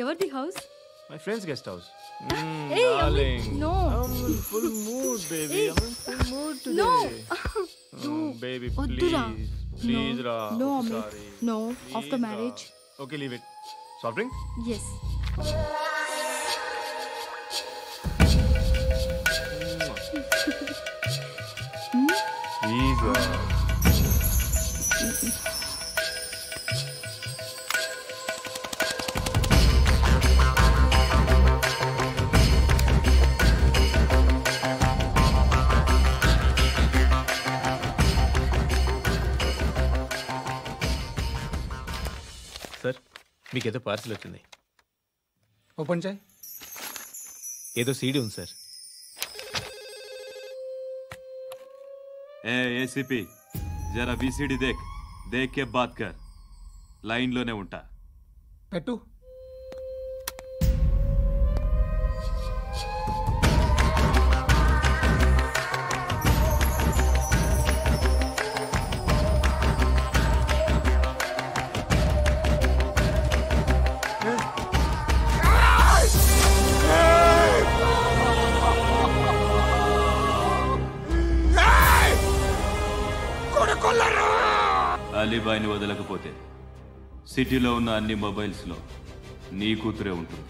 ఎవరిది house? My friend's guest house. Hey, Darling. No. I'm in full mood, baby. Hey. I'm in full mood today. No. Baby, Oddura. please. Please, No. Ra. No, I'm Amit. sorry. No. Please, After Ra. marriage. Okay, leave it. Soft drink? Yes. Please, Ra. Sir మీకేదో parcel వచ్చింది. Open చేయి. ఏదో CD ఉంది sir. ए ACP जरा VCD देख के बात कर लाइन लोने ఉంటా పెట్టు. అలీబాయిని వదలకపోతే సిటీలో ఉన్న అన్ని మొబైల్స్లో నీ కూతురే ఉంటుంది.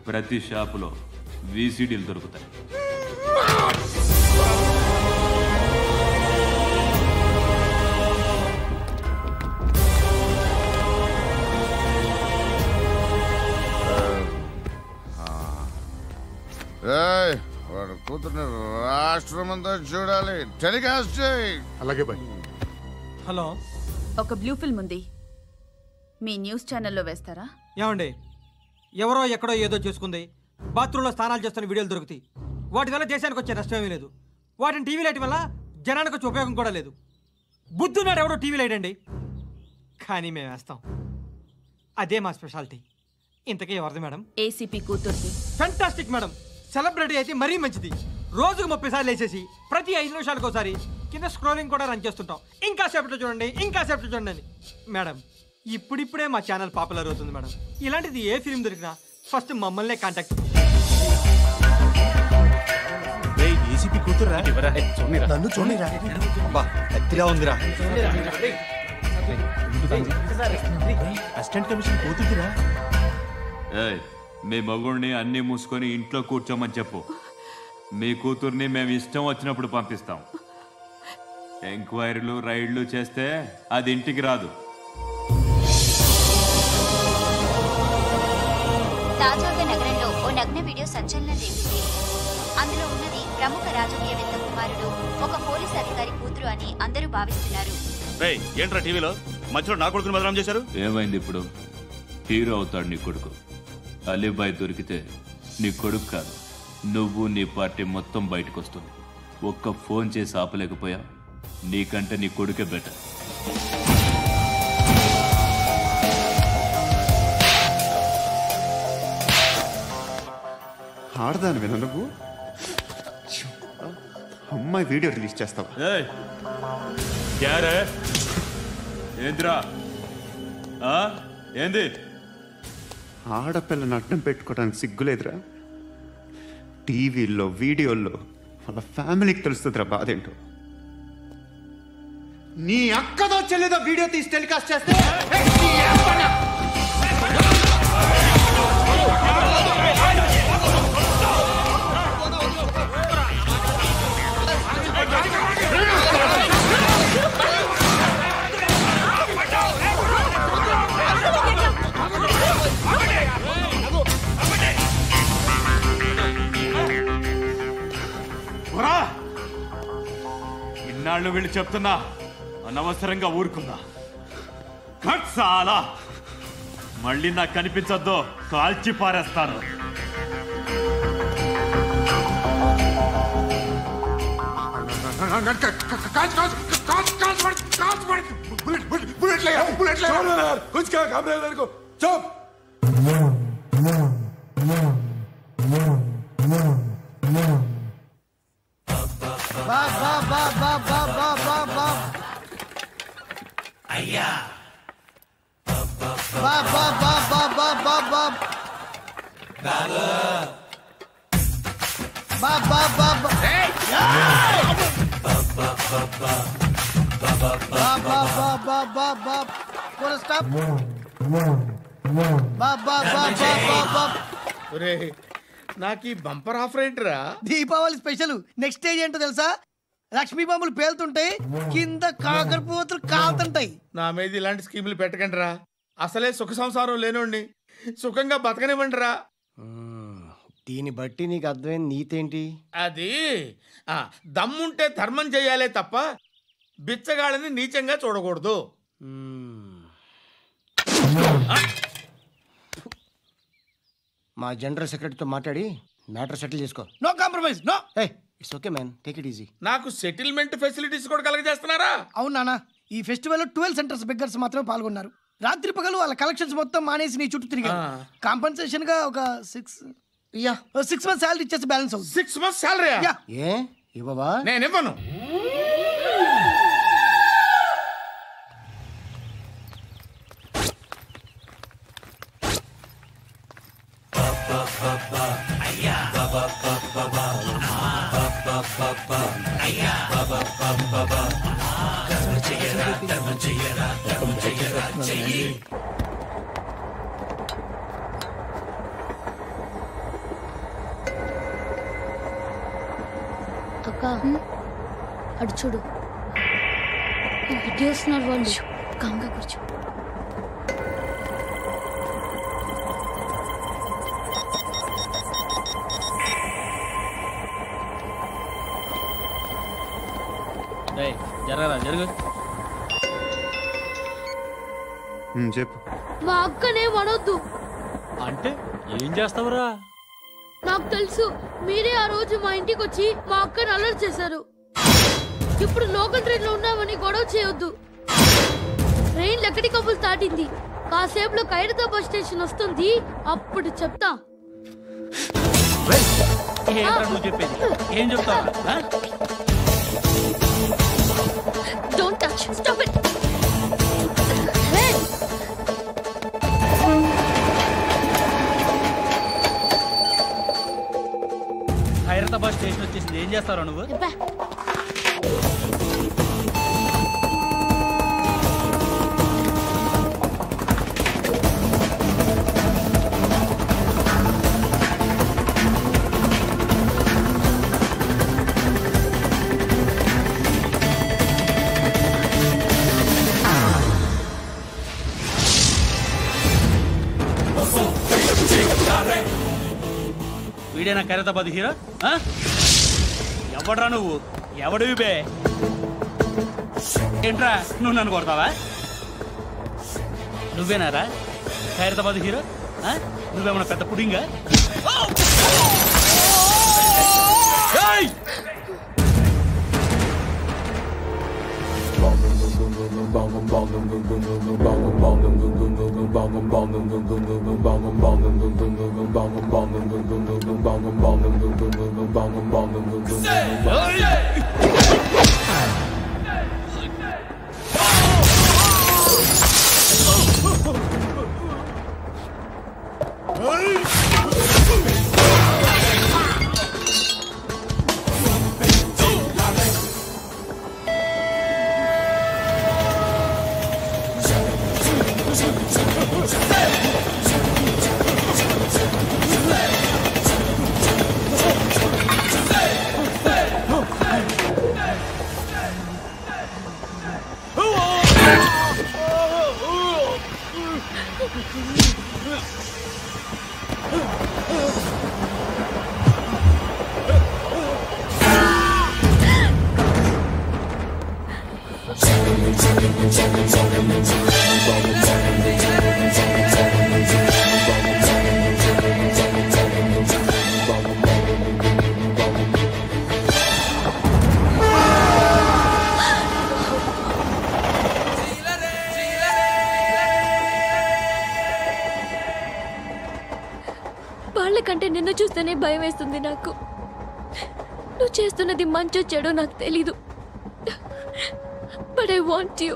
ప్రతి షాపులో వీసీడీలు దొరుకుతాయి. వాడు కూతుర్ని రాష్ట్రమంతా చూడాలి. టెలికాస్ట్ చేయి. అలాగే బాయ్. హలో, ఒక బ్లూ ఫిల్మ్ ఉంది, మీ న్యూస్ ఛానల్లో వేస్తారా? ఏమండి, ఎవరో ఎక్కడో ఏదో చేసుకుంది, బాత్రూంలో స్నానాలు చేస్తున్న వీడియోలు దొరుకుతాయి. వాటి వల్ల దేశానికి వచ్చే నష్టమేమీ లేదు. వాటిని టీవీ లైట్ వల్ల జనానికి వచ్చే ఉపయోగం కూడా లేదు. బుద్ధున్నాడు ఎవడో టీవీ లైట్ అండి, కానీ మేము వేస్తాం. అదే మా స్పెషాలిటీ. ఇంతకీ ఎవరిది మేడం? ఏసీపీ కూతుర్ది. Fantastic madam. సెలబ్రిటీ అయితే మరీ మంచిది. రోజుకు 30 సార్లు వేసేసి ప్రతి 5 నిమిషాలకు ఒకసారి కింద స్క్రోలింగ్ కూడా రన్ చేస్తుంటాం. ఇంకా సేపట్లో చూడండి, ఇంకా సేపట్లో చూడండి అని. మేడం, ఇప్పుడిప్పుడే మా ఛానల్ పాపులర్ అవుతుంది మేడం. ఇలాంటిది ఏ ఫిల్మ్ దొరికినా ఫస్ట్ మమ్మల్నే కాంటాక్ట్. ఏసీపీ కూతురా? నన్ను చూడరా. అతిగా ఉందిరా. అసిస్టెంట్ కమిషన్ కూతురా? మీ మగుడిని అన్ని మూసుకొని ఇంట్లో కూర్చోమని చెప్పు. మీ కూతుర్ని మేము ఇష్టం వచ్చినప్పుడు పంపిస్తాం. ఎంక్వైరీలు రైడ్లు చేస్తే అది ఇంటికి రాదు. తాజాగా నగరంలో ఓ నగ్న వీడియో సంచలనం రేపింది. అందులో ఉన్నది ప్రముఖ రాజకీయవేత్త కుమారుడు, ఒక పోలీస్ అధికారి కూతురు అని అందరూ భావిస్తున్నారు. ఏంట్రా టీవీలో మధ్యలో నా కొడుకుని బదనాం చేశారు? ఏమైంది ఇప్పుడు? హీరో అవుతాడు నీ కొడుకు. అలీబాయ్ దొరికితే నీ కొడుకు కాదు, నువ్వు నీ పార్టీ మొత్తం బయటకు వస్తుంది. ఒక్క ఫోన్ చేసి ఆపలేకపోయా, నీకంటే నీ కొడుకే బెటర్. ఆడదాను విన నువ్వు అమ్మాయి వీడియో రిలీజ్ చేస్తావా? ఏంద్రా ఏంది? ఆడపిల్లని అడ్డం పెట్టుకోవడానికి సిగ్గులేదురా? టీవీల్లో వీడియోల్లో వాళ్ళ ఫ్యామిలీకి తెలుస్తుందిరా బాధేంటో. నీ అక్కదో చెల్లిదో వీడియో తీసి టెలికాస్ట్ చేస్తే ఇన్నాళ్ళు వీళ్ళు చెప్తున్నా అనవసరంగా ఊరుకుందా. చాలా మళ్ళీ నాకు కనిపించొద్దు, కాల్చి పారేస్తాను. అయ్యా నాకు ఈ బంపర్ ఆఫర్ ఏంటిరా? దీపావళి స్పెషల్. నెక్స్ట్ స్టేజ్ ఏంటో తెలుసా? లక్ష్మీ బాంబులు పేలుతుంటాయి, కింద కాకరపోతులు కాలుతుంటాయి. నా మీద ఇలాంటి స్కీములు పెట్టకండి రా. అసలే సుఖ సంసారం లేనోడిని సుఖంగా బతకనివ్వండి రా. దీన్ని బట్టి నీకు అర్థమైన నీతేంటి? అది దమ్ముంటే ధర్మం చెయ్యాలే తప్ప బిచ్చగాళ్ళని నీచంగా చూడకూడదు. మా జనరల్ సెక్రటరీతో మాట్లాడి మ్యాటర్ సెటిల్ చేసుకో. No compromise. No. It's okay man, take it easy. నాకు సెటిల్మెంట్ ఫెసిలిటీస్ కూడా కలగజేస్తున్నారా? అవును నాన్న, ఈ ఫెస్టివల్ 12 సెంటర్స్ బెగ్గర్స్ మాత్రమే పాల్గొన్నారు. రాత్రి పగలు వాళ్ళ కలెక్షన్స్ మొత్తం మానేసి నీ చుట్టూ తిరిగారు. కాంపన్సేషన్ గా ఒక 6 months సాలరీ ఇచ్చేసి బ్యాలెన్స్ అవుతుంది. 6 months సాలరీ? ఏ ఇవ్వవా? నేను ఇవ్వను. అక్క అడు చూడు, వస్తున్నారు వాళ్ళు. కాంగా కూర్చో. జరగరా జరుగు. చెప్పు. మా అక్కనే వనొద్దు అంటే ఏం చేస్తావురా? నాకు తెలుసు, మీరే ఆ రోజు మా ఇంటికి వచ్చి మా అక్కని అలర్ట్ చేశారు. ఇప్పుడు లోకల్ ట్రైన్ లో ఉన్నామని గొడవ చేయొద్దు. ట్రైన్ లక్కడి కబుల్ దాటింది. కాసేపులో ఖైరతాబాద్ స్టేషన్ వస్తుంది, అప్పుడు చెప్తా. ఏం చెప్తావు? Don't touch, stop it. Khairatabad station వచ్చేసింది, ఏం చేస్తారా నువ్వు? వీడేనా ఖైరతాబాద్ హీరో? ఎవడ్రా నువ్వు? ఎవడివి బే? ఏంట్రా నువ్వు నన్ను కొడతావా? నువ్వేనారా ఖైరతాబాద్ హీరో? నువ్వేమన్నా పెద్ద పుడింగా? వాళ్ళకంటే నిన్ను చూస్తేనే భయం వేస్తుంది నాకు. నువ్వు చేస్తున్నది మంచో చెడో నాకు తెలీదు, బట్ ఐ వాంట్ యూ.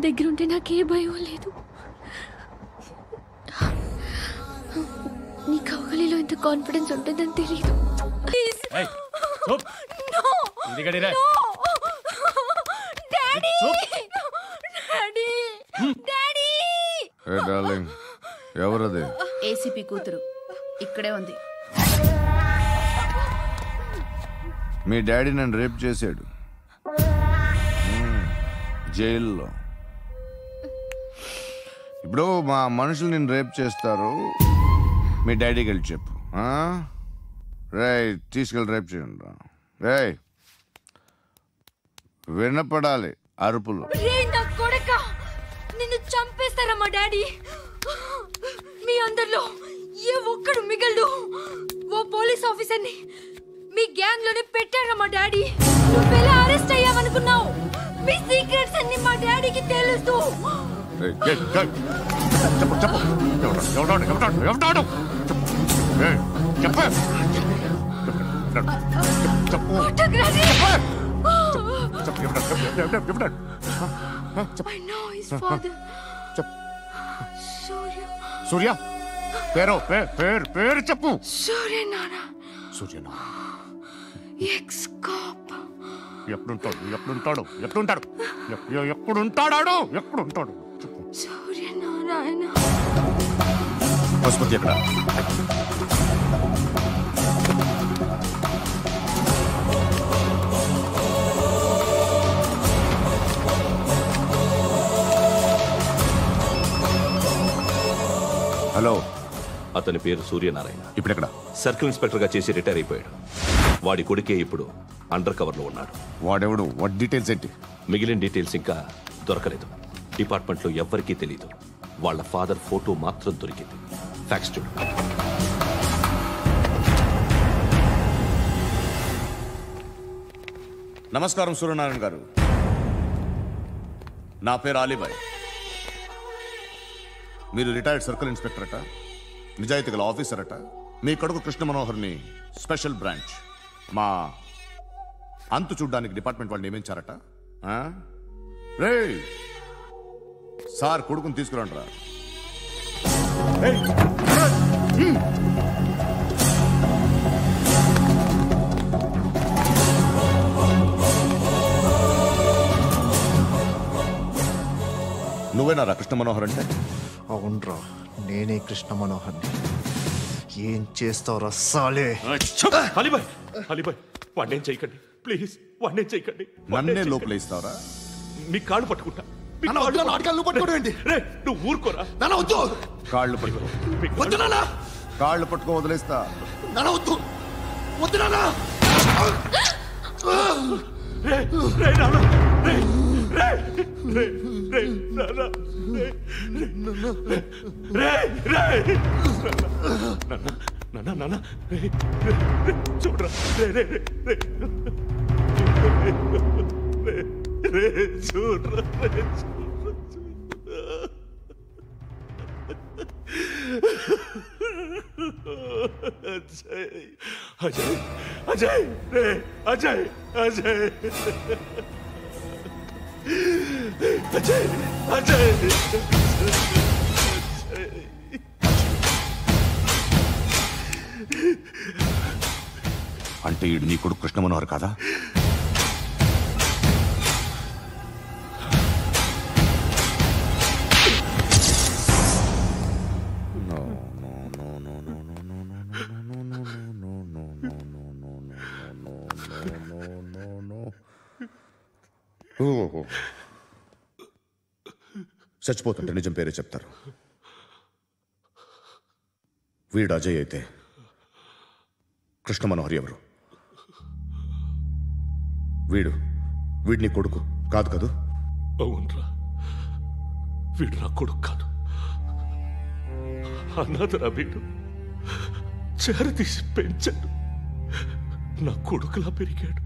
దగ్గర ఉంటే నాకే భయం లేదు. నీ కౌగలిలో ఇంత కాన్ఫిడెన్స్ ఉంటుందని తెలియదు. ఎవరది? ఏసీపీ కూతురు ఇక్కడే ఉంది. మీ డాడీ నన్ను రేప్ చేశాడు జైల్లో. ఇప్పుడు మా మనుషులు నేను రేప్ చేస్తారు, మీ డాడీకి వెళ్ళి చెప్పు. రే తీసుకెళ్ళి రేప్ చేయండి. రే వినపడాలి అరుపులు. నిన్ను చంపేస్తారా మా డాడీ? మీ అందరిలో ఏ ఒక్కడు మిగలడు. ఓ పోలీస్ ఆఫీసర్ని మీ గ్యాంగ్ లోనే పెట్టారా మా డాడీ? నువ్వెలా అరెస్ట్ అయ్యావనుకున్నావు? మీ సీక్రెట్స్ అన్ని మా డాడీకి తెలుసు. సూర్య పేరు పేరు చెప్పు. సూర్యనారాయణ. ఎప్పుడుంటాడు సూర్యనారాయణ. పశుపతి ఎక్కడ? హలో, అతని పేరు సూర్యనారాయణ. ఇప్పుడెక్కడ? సర్కిల్ ఇన్స్పెక్టర్ గా చేసి రిటైర్ అయిపోయాడు. వాడి కొడుకే ఇప్పుడు అండర్ కవర్ లో ఉన్నాడు. వాడెవడు? వాడి డీటెయిల్స్ ఏంటి? మిగిలిన డీటెయిల్స్ ఇంకా దొరకలేదు. డిపార్ట్మెంట్ లో ఎవ్వరికీ తెలియదు. వాళ్ళ ఫాదర్ ఫోటో మాత్రం దొరికింది. ఫ్యాక్స్ చూడు. నమస్కారం సూర్యనారాయణ గారు. నా పేరు అలీబాయ్. మీరు రిటైర్డ్ సర్కిల్ ఇన్స్పెక్టర్ అట, నిజాయితీ గల ఆఫీసర్ అట. మీ కొడుకు కృష్ణ మనోహర్ని స్పెషల్ బ్రాంచ్ మా అంతు చూడ్డానికి డిపార్ట్మెంట్ వాళ్ళు నియమించారట. రే సార్ కొడుకుని తీసుకురండి రా. నువ్వేనా కృష్ణ మనోహర్ అంటే? అవునరా, నేనే కృష్ణ మనోహర్ని. ఏం చేస్తావురా సాలే? అలీబాయ్, అలీబాయ్ వాడినేం చేయకండి ప్లీజ్, వాడినేం చేయకండి. నన్నే లోపల ఇస్తావరా? మీ కాళ్ళు పట్టుకుంటా. నువ్వు ఊరుకోరా. కాళ్ళు పట్టుకో. కాళ్ళు పట్టుకో వదిలేస్తా. చూడరా చూడరా. అజయ్ అజయ్ అజయ్ అజయ్ అజయ్ అజయ్. అంటే ఈడు నీ కొడుకు కృష్ణ మనోహర్ కాదా? చచ్చిపోతుంటే నిజం పేరే చెప్తారు. వీడు అజయ్ అయితే కృష్ణ మనోహర్ ఎవరు? వీడిని కొడుకు కాదు కదూ? అవునరా, వీడు నా కొడుకు కాదు. అన్నదరా వీడు. చేరతీసి పెంచాడు. నా కొడుకులా పెరిగాడు.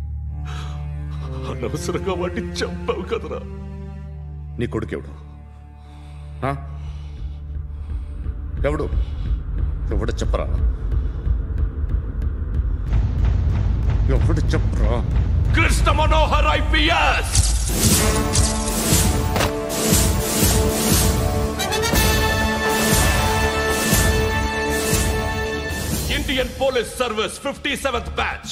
అనవసరంగా వాడిని చంపావు కదరా. నీ కొడుకెవడు? ఎవడు? ఎవడు చెప్పరా? ఎవడు చెప్పరా? Krishna Manohar IPS. Indian Police Service 57th batch.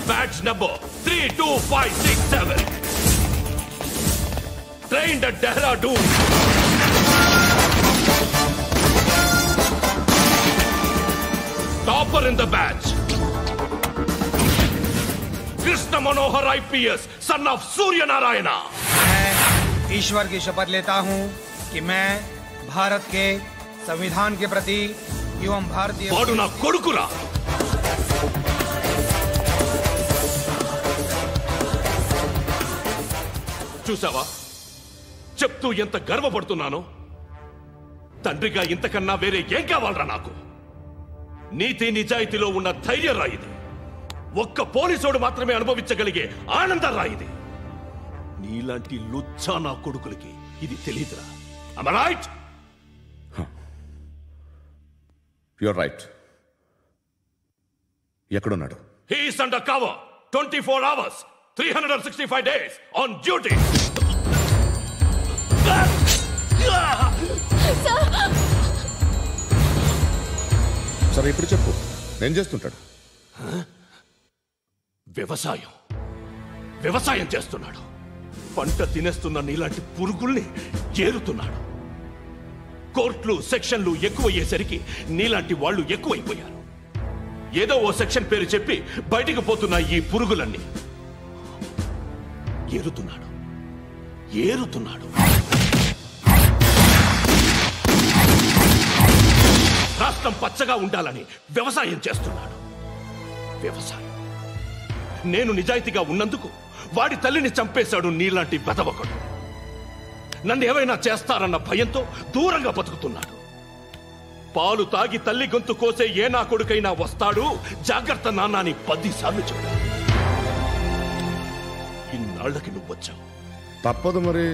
Batch number 32567. Trained at Dehradun. Topper in the batch. Krishna Manohar IPS, son of Surya Narayana. मैं ईश्वर की शपथ लेता हूँ कि मैं भारत के संविधान के प्रति एवं भारतीय వాడు నా కొడుకురా. చూసావా చెప్తూ ఎంత గర్వపడుతున్నానో. తండ్రిగా ఇంతకన్నా వేరే ఏం కావాలరా నాకు? నీతి నిజాయితీలో ఉన్న ధైర్యం రా ఇది. ఒక్క పోలీసోడు మాత్రమే అనుభవించగలిగే ఆనందం రా ఇది. నీలాంటి లుచ్చా నా కొడుకులకి ఇది తెలియదురా. Am I right? You're right. ఎక్కడున్నాడు? He is under cover 24 hours 365 days on duty. సరే ఇప్పుడు చెప్పు, ఏం చేస్తుంటాడు? వ్యవసాయం చేస్తున్నాడు. పంట తినేస్తున్న నీలాంటి పురుగుల్ని చేరుతున్నాడు. కోర్టులు సెక్షన్లు ఎక్కువయ్యేసరికి నీలాంటి వాళ్ళు ఎక్కువైపోయారు. ఏదో ఓ సెక్షన్ పేరు చెప్పి బయటికి పోతున్న ఈ పురుగులన్నీ ఏరుతున్నాడు. రాష్ట్రం పచ్చగా ఉండాలని వ్యవసాయం చేస్తున్నాడు. నేను నిజాయితీగా ఉన్నందుకు వాడి తల్లిని చంపేశాడు నీలాంటి వెధవకుడు. నన్ను ఏమైనా చేస్తారన్న భయంతో దూరంగా బతుకుతున్నాడు. పాలు తాగి తల్లి గొంతు కోసే ఏ నా కొడుకైనా వస్తాడు, జాగ్రత్త నాన్న అని 10 సార్లు చెప్పాడు. ఇన్నాళ్లకి నువ్వు వచ్చావు. తప్పదు మరి.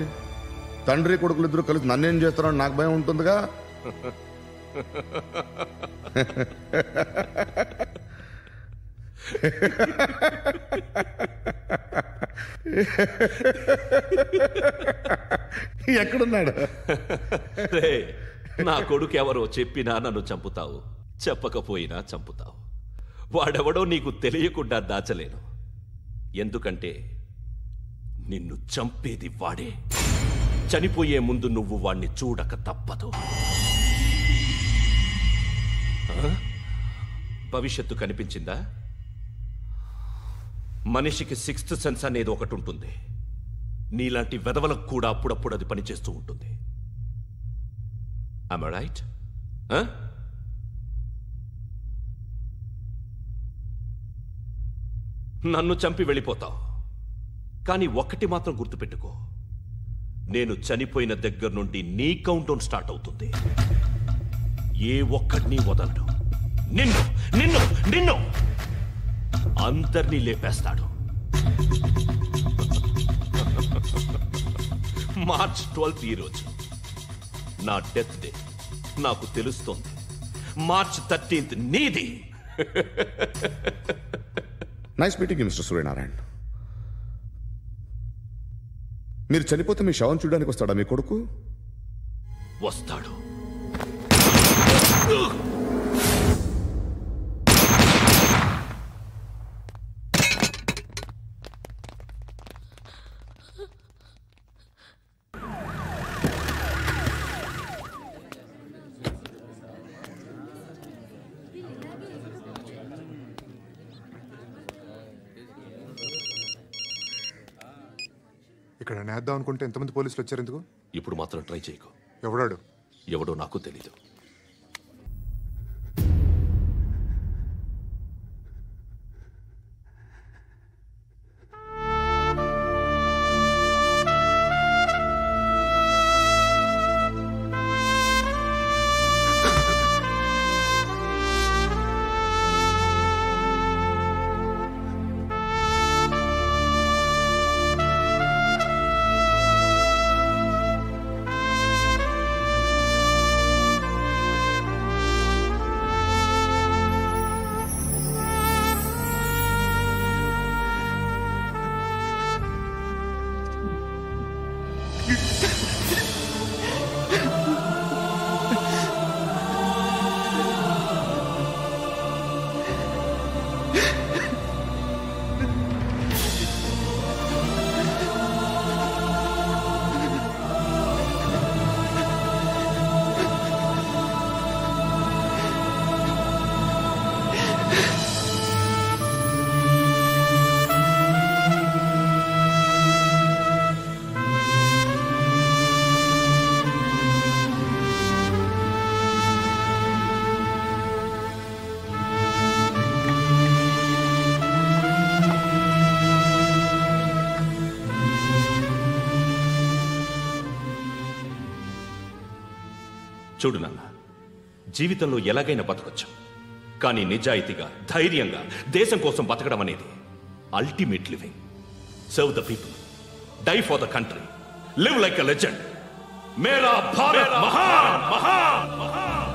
తండ్రి కొడుకులు ఇద్దరు కలిసి నన్నేం చేస్తారని నాకు భయం ఉంటుందిగా. ఎక్కడున్నాడు? నా కొడుకు ఎవరో చెప్పినా నన్ను చంపుతావు, చెప్పకపోయినా చంపుతావు. వాడెవడో నీకు తెలియకుండా దాచలేను. ఎందుకంటే నిన్ను చంపేది వాడే. చనిపోయే ముందు నువ్వు వాణ్ణి చూడక తప్పదు. భవిష్యత్తు కనిపించిందా? మనిషికి 6th సెన్స్ అనేది ఒకటి ఉంటుంది. నీలాంటి వెధవలకు కూడా అప్పుడప్పుడు అది పనిచేస్తూ ఉంటుంది. Am I right? నన్ను చంపి వెళ్ళిపోతావు. కానీ ఒక్కటి మాత్రం గుర్తుపెట్టుకో, నేను చనిపోయిన దగ్గర నుండి నీ కౌంటౌన్ స్టార్ట్ అవుతుంది. ఏ ఒక్కడిని వదలడు. నిన్ను అందరినీ లేపేస్తాడు. మార్చ్ 12th ఈ రోజు నా డెత్ డే. నాకు తెలుస్తోంది మార్చ్ 13th నీది. Nice meeting mister Suryanarayana. మీరు చనిపోతే మీ శవం చూడడానికి వస్తాడా మీ కొడుకు? వస్తాడు. ఇక్కడ నేద్దాం అనుకుంటే ఎంతమంది పోలీసులు వచ్చారు ఎందుకు? ఇప్పుడు మాత్రం ట్రై చేయకు. ఎవడో నాకు తెలీదు. చూడు నాన్న, జీవితంలో ఎలాగైనా బతకొచ్చు, కానీ నిజాయితీగా ధైర్యంగా దేశం కోసం బతకడం అనేది ultimate living. Serve the people, die for the country, live like a legend. మేరా భారత్ మహాన్ మహాన్ మహాన్.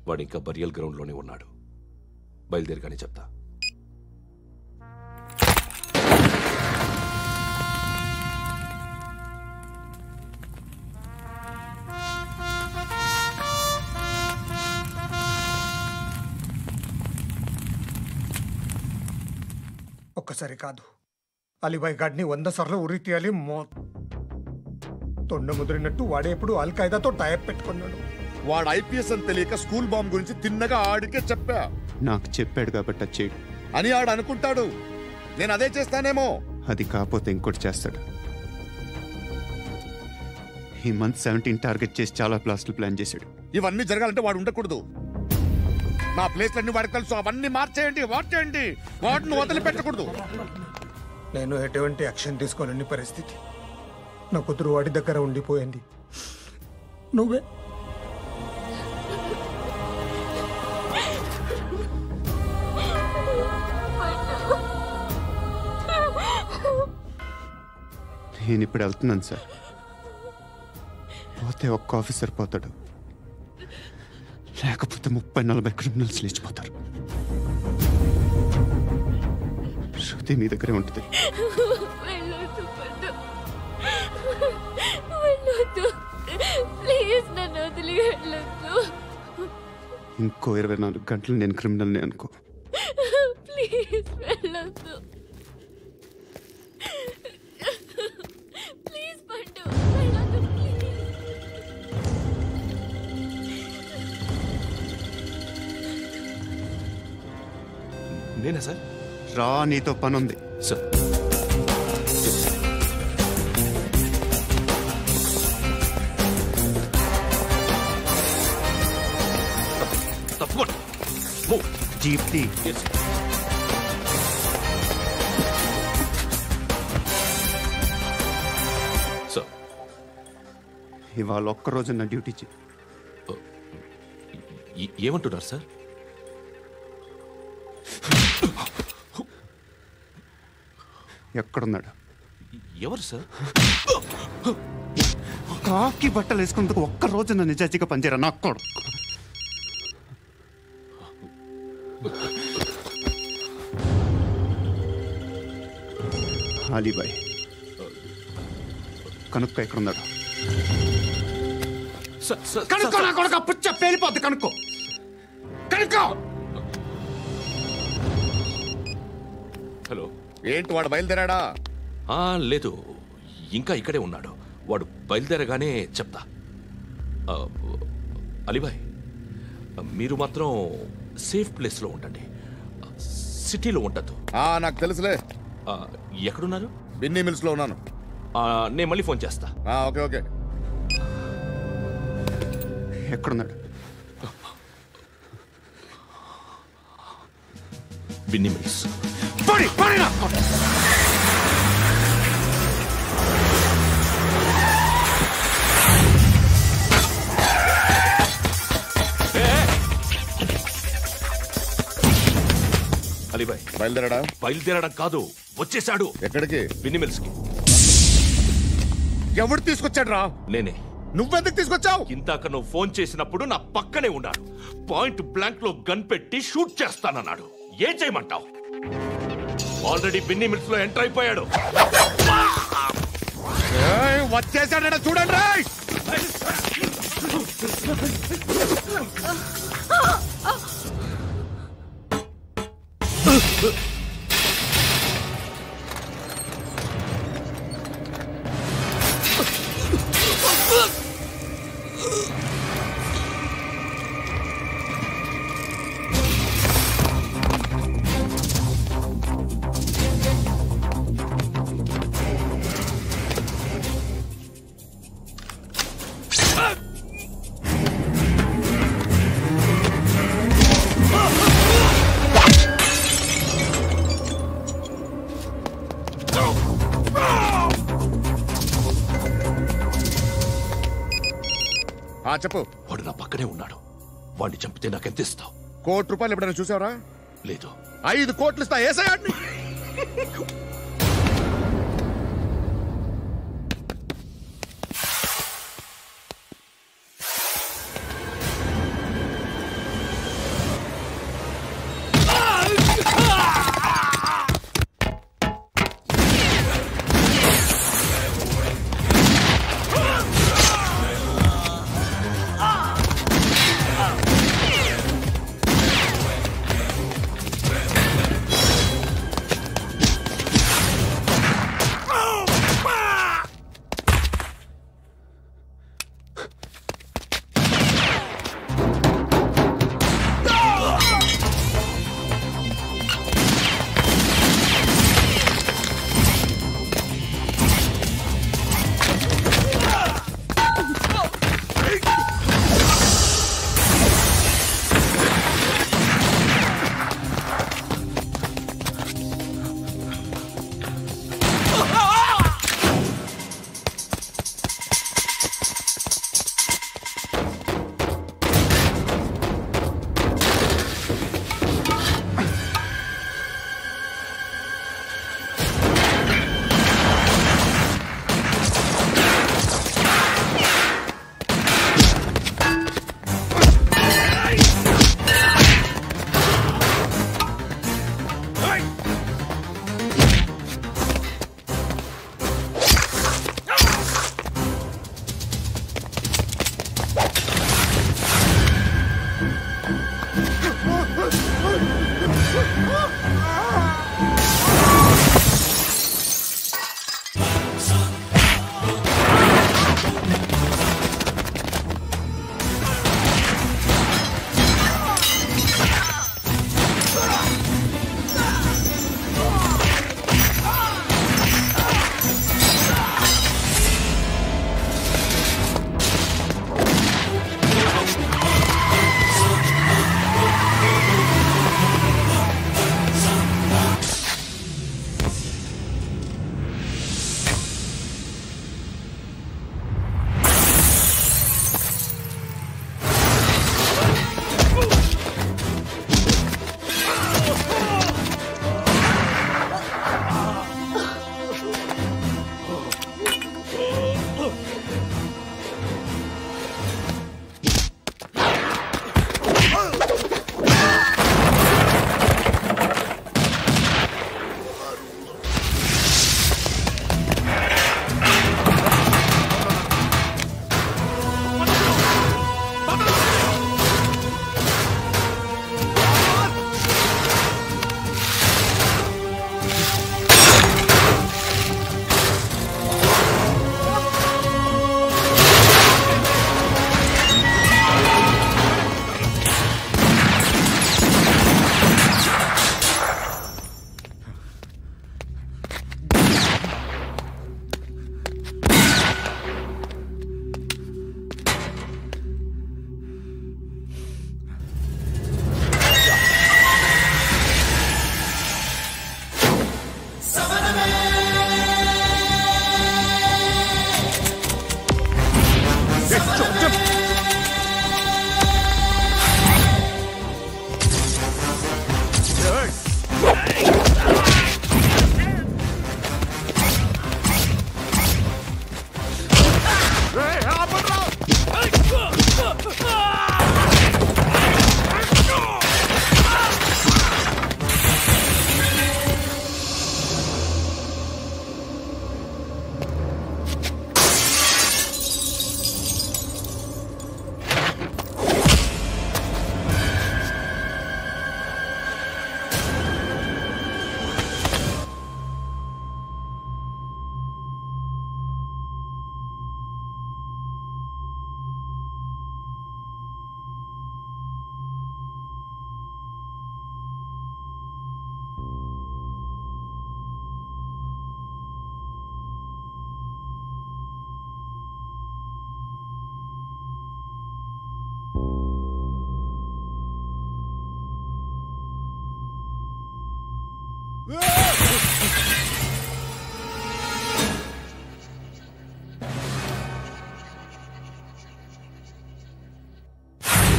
వాడు ఇంకా బరియల్ గ్రౌండ్లోనే ఉన్నాడు. బయలుదేరగానే చెప్తా. ఒక్కసారి కాదు, అలీబాయ్ గాడిని 100 సార్లు ఉరి తీయాలి. తొండ ముదిరినట్టు వాడేప్పుడు అల్ ఖైదాతో టైప్ పెట్టుకున్నాడు. వాడు ఐపీఎస్ అని తెలియక స్కూల్ బాంబ్ గురించి తిన్నగా ఆడికే చెప్పా. నాకు చెప్పాడు కాబట్టి చేయడు అని ఆడు అనుకుంటాడు. నేను అదే చేస్తానేమో. అది కాకపోతే ఇంకోటి చేస్తాడు. ఈ మంత్ 17 టార్గెట్ చేసి చాలా ప్లాస్టులు ప్లాన్ చేశాడు. ఇవన్నీ జరగాలంటే వాడు ఉండకూడదు. నా ప్లేస్లన్నీ వాడికి తెలుసు. అవన్నీ మార్చేయండి, వార్చేయండి. వాడిని వదిలిపెట్టకూడదు. నేను ఎటువంటి యాక్షన్ తీసుకోలేని పరిస్థితి. నా కూతురు వాడి దగ్గర ఉండిపోయింది. నువ్వే నేను ఇప్పుడు వెళ్తున్నాను సార్. పోతే ఒక్క ఆఫీసర్ పోతాడు, లేకపోతే 30-40 క్రిమినల్స్ లేచిపోతారు. శృతి మీ దగ్గరే ఉంటుంది. ఇంకో 24 గంటలు నేను క్రిమినల్ని అనుకో. ప్లీజ్ వెళ్ళొద్దు. ప్లీజ్ పండు, వెళ్ళొద్దు ప్లీజ్. నేనా సార్? రా, నీతో పని ఉంది సార్. తప్పకుండా జీప్తి. సార్, ఇవాళ ఒక్కరోజు నా డ్యూటీ చేయి. ఏమంటున్నారు సార్? ఎక్కడున్నాడు? ఎవరు సార్? కాకి బట్టలు వేసుకున్నందుకు ఒక్కరోజు నా నిజాయితీగా పనిచేయరా నాకు కూడా. అలీబాయ్ కనుక్కో, ఎక్కడున్నాడు? కనుక్కో నా కొడుకు. పుచ్చ పేలిపోద్ది. కనుక్కో, కనుక్కో. హలో, ఏంటి వాడు బయలుదేరాడా? లేదు, ఇంకా ఇక్కడే ఉన్నాడు. వాడు బయలుదేరగానే చెప్తా. అలీబాయ్, మీరు మాత్రం సేఫ్ ప్లేస్లో ఉండండి, సిటీలో ఉండద్దు. నాకు తెలుసులే. ఎక్కడున్నారు? బిన్నీ మిల్స్లో ఉన్నాను. నేను మళ్ళీ ఫోన్ చేస్తా. Okay okay. ఎక్కడున్నాడు? బిన్నీ మిల్స్. అలీబాయ్ బయలుదేరాడా? బయలుదేరడం కాదు, వచ్చేసాడు. ఎక్కడికి? బిన్నీ మిల్స్ కి. ఎవడు తీసుకొచ్చాడు రా? నేనే. నువ్వెందుకు తీసుకొచ్చావు? ఇందాక నువ్వు ఫోన్ చేసినప్పుడు నా పక్కనే ఉన్నాడు. పాయింట్ బ్లాంక్ లో గన్ పెట్టి షూట్ చేస్తానన్నాడు. ఏం చేయమంటావు? ఆల్రెడీ బిన్నీ మిల్స్ లో ఎంటర్ అయిపోయాడు. వచ్చేసాడ చూడండి. చెప్పు. వాడు నా పక్కనే ఉన్నాడు. వాడిని చంపితే నాకెంత ఇస్తావు? ₹1,00,00,000 ఎప్పుడైనా చూసావరా? లేదు. 5 కోట్లు ఇస్తా. ఏసయాడిని.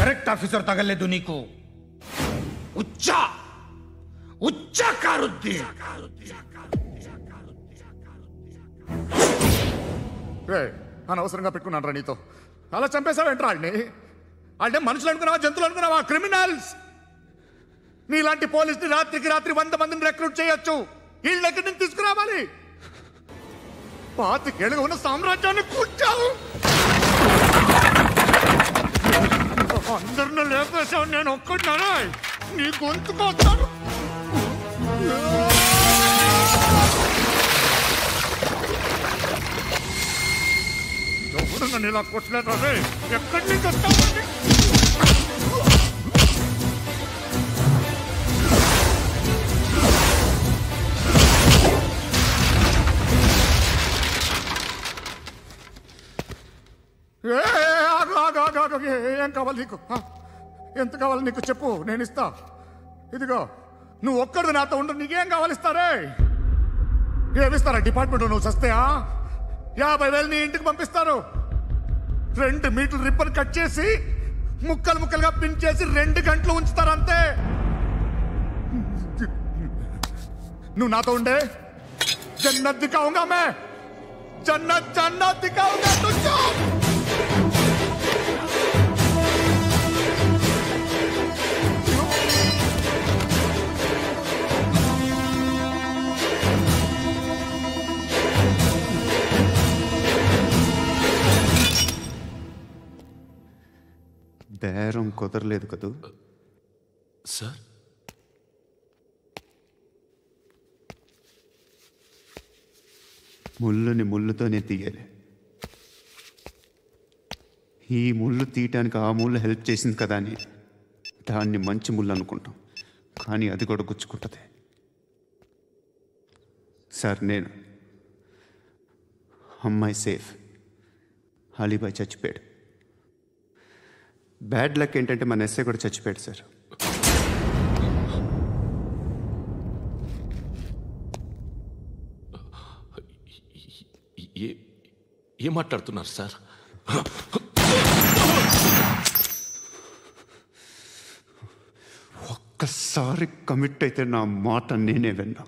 కరెక్ట్ ఆఫీసర్ తగలేదు నీకు. ఉచ్చా ఉచ్చా కారుద్ది. అనవసరంగా పెట్టుకున్నాను రా నీతో. అలా చంపేశావేంట్రా వాడిని? అంటే మనుషులు అనుకున్నావా, జంతువులు అనుకున్నావా? క్రిమినల్స్. నీలాంటి పోలీసుని రాత్రికి రాత్రి 100 మందిని రిక్రూట్ చేయొచ్చు. వీళ్ళ దగ్గర నుంచి తీసుకురావాలి. 25 ఏళ్ళుగా ఉన్న సామ్రాజ్యాన్ని కూర్చావు. అందరిని లేపేశావు, నేను ఒక్కడినారా? నీ గొంతుకొస్తాను. ఎవరు నన్ను ఇలా కొట్టలేదా? ఎక్కడి నుంచి వస్తామండి? ఏం కావాలి నీకు? ఎంత కావాలి నీకు చెప్పు, నేను ఇస్తా. ఇదిగో నువ్వు ఒక్కడిది నాతో ఉండు. నీకేం కావాలి ఇస్తారే? ఏమిస్తారా డిపార్ట్మెంట్? నువ్వు చస్తేయా 50,000 నీ ఇంటికి పంపిస్తారు. 2 మీటర్లు రిబ్బన్ కట్ చేసి ముక్కలు ముక్కలుగా పిన్ చేసి 2 గంటలు ఉంచుతారు అంతే. నువ్వు నాతో ఉండే జన్నత్ దిఖాऊंगा मैं, जन्नत जन्नत दिखाऊंगा तुझको. బేరం కుదరలేదు కదూ సార్? ముళ్ళుని ముళ్ళుతోనే తీయాలి. ఈ ముళ్ళు తీయటానికి ఆ ముళ్ళు హెల్ప్ చేసింది కదా అని దాన్ని మంచి ముళ్ళు అనుకుంటాం, కానీ అది కూడా గుచ్చుకుంటుంది. సార్, నేను అమ్మాయి సేఫ్, అలీబాయ్ చచ్చిపోయాడు. బ్యాడ్ లక్ ఏంటంటే మన ఎస్ఐ కూడా చచ్చిపోయాడు సార్. ఏం మాట్లాడుతున్నారు సార్? ఒక్కసారి కమిట్ అయితే నా మాట నేనే విన్నా.